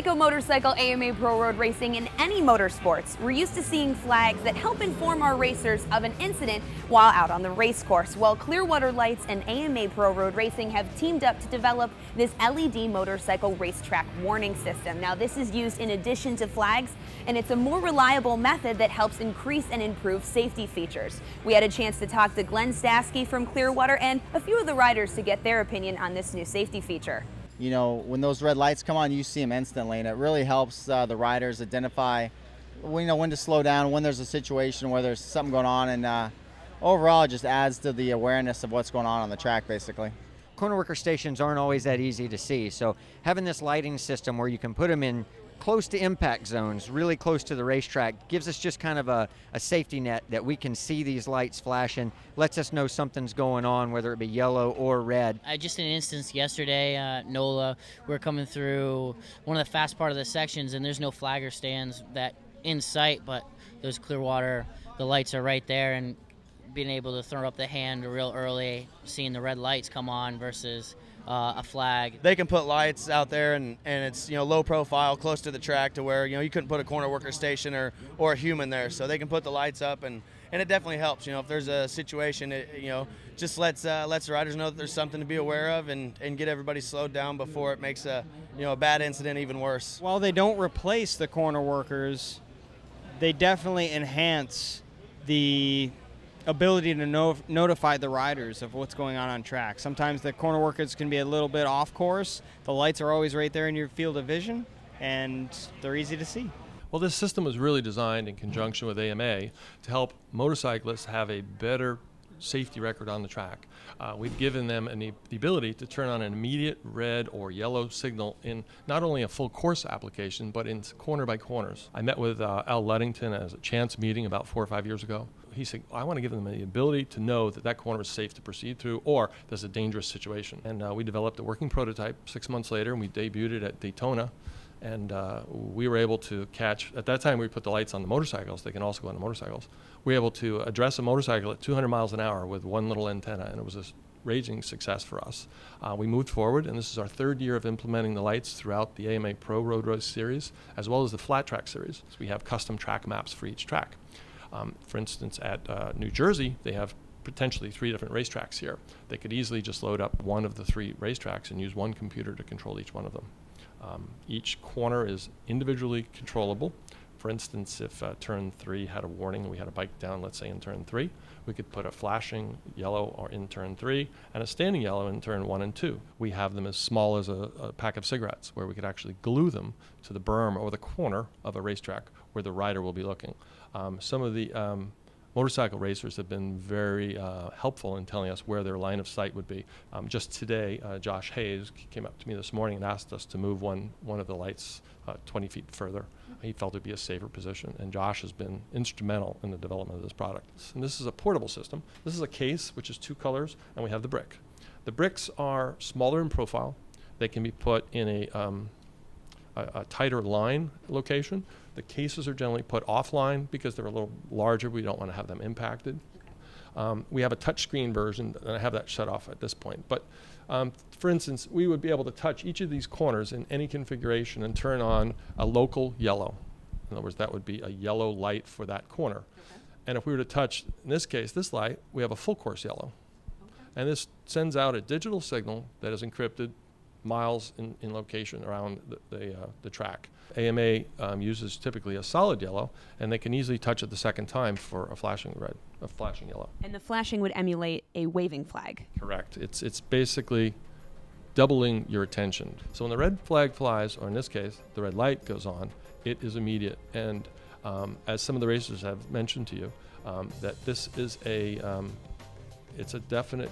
GEICO Motorcycle AMA Pro Road Racing and any motorsports, we're used to seeing flags that help inform our racers of an incident while out on the race course. Well, Clearwater Lights and AMA Pro Road Racing have teamed up to develop this LED motorcycle racetrack warning system. Now, this is used in addition to flags, and it's a more reliable method that helps increase and improve safety features. We had a chance to talk to Glen Stasky from Clearwater and a few of the riders to get their opinion on this new safety feature. You know, when those red lights come on, you see them instantly, and it really helps the riders identify, when to slow down, when there's a situation where there's something going on, and overall it just adds to the awareness of what's going on the track, basically. Corner worker stations aren't always that easy to see, so having this lighting system where you can put them in close to impact zones, really close to the racetrack, gives us just kind of a safety net that we can see these lights flashing, lets us know something's going on, whether it be yellow or red. Just an instance yesterday, NOLA, we were coming through one of the fast part of the sections, and there's no flagger stands that in sight, but those Clearwater, the lights are right there, and being able to throw up the hand real early, seeing the red lights come on versus a flag. They can put lights out there, and it's low profile, close to the track, to where you couldn't put a corner worker station or a human there. So they can put the lights up, and it definitely helps. If there's a situation, it just lets the riders know that there's something to be aware of, and get everybody slowed down before it makes a bad incident even worse. While they don't replace the corner workers, they definitely enhance the ability to notify the riders of what's going on track. Sometimes the corner workers can be a little bit off course. The lights are always right there in your field of vision, and they're easy to see. Well, this system was really designed in conjunction with AMA to help motorcyclists have a better safety record on the track. We've given them the ability to turn on an immediate red or yellow signal in not only a full course application, but in corner by corners. I met with Al Ludington as a chance meeting about 4 or 5 years ago. He said, I want to give them the ability to know that that corner is safe to proceed through, or there's a dangerous situation. And we developed a working prototype 6 months later, and we debuted it at Daytona. And we were able to catch, at that time we put the lights on the motorcycles, they can also go on the motorcycles. We were able to address a motorcycle at 200 miles an hour with one little antenna, and it was a raging success for us. We moved forward, and this is our 3rd year of implementing the lights throughout the AMA Pro Road Race series, as well as the flat track series. So we have custom track maps for each track. For instance, at New Jersey, they have potentially 3 different racetracks here. They could easily just load up one of the 3 racetracks and use one computer to control each one of them. Each corner is individually controllable. For instance, if turn 3 had a warning and we had a bike down, let's say in turn 3, we could put a flashing yellow or in turn 3 and a standing yellow in turn 1 and 2. We have them as small as a pack of cigarettes, where we could actually glue them to the berm or the corner of a racetrack where the rider will be looking. Some of the motorcycle racers have been very helpful in telling us where their line of sight would be. Just today, Josh Hayes came up to me this morning and asked us to move one of the lights 20 feet further. He felt it would be a safer position, and Josh has been instrumental in the development of this product. And this is a portable system. This is a case, which is 2 colors, and we have the brick. The bricks are smaller in profile. They can be put in a tighter line location. The cases are generally put offline because they're a little larger. We don't want to have them impacted. We have a touchscreen version, and I have that shut off at this point. But for instance, we would be able to touch each of these corners in any configuration and turn on a local yellow. In other words, that would be a yellow light for that corner. Okay. And if we were to touch, in this case, this light, we have a full course yellow. Okay. And this sends out a digital signal that is encrypted miles in location around the track. AMA uses typically a solid yellow, and they can easily touch it the second time for a flashing red, a flashing yellow. And the flashing would emulate a waving flag. Correct. It's basically doubling your attention. So when the red flag flies, or in this case, the red light goes on, it is immediate. And as some of the racers have mentioned to you, that this is it's a definite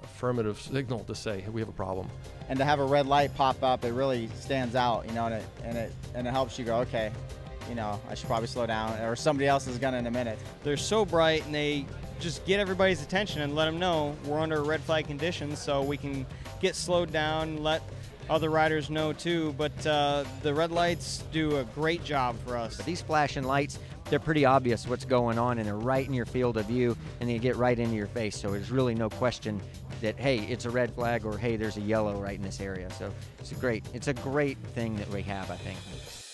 affirmative signal to say, hey, we have a problem. And to have a red light pop up, it really stands out, and it helps you go, okay, I should probably slow down, or somebody else is gonna in a minute. They're so bright, and they just get everybody's attention and let them know we're under red flag conditions, so we can get slowed down, let other riders know too. But the red lights do a great job for us. These flashing lights they're pretty obvious what's going on, and they're right in your field of view, and they get right into your face. So there's really no question that, hey, it's a red flag, or hey, there's a yellow right in this area. So it's a great thing that we have, I think.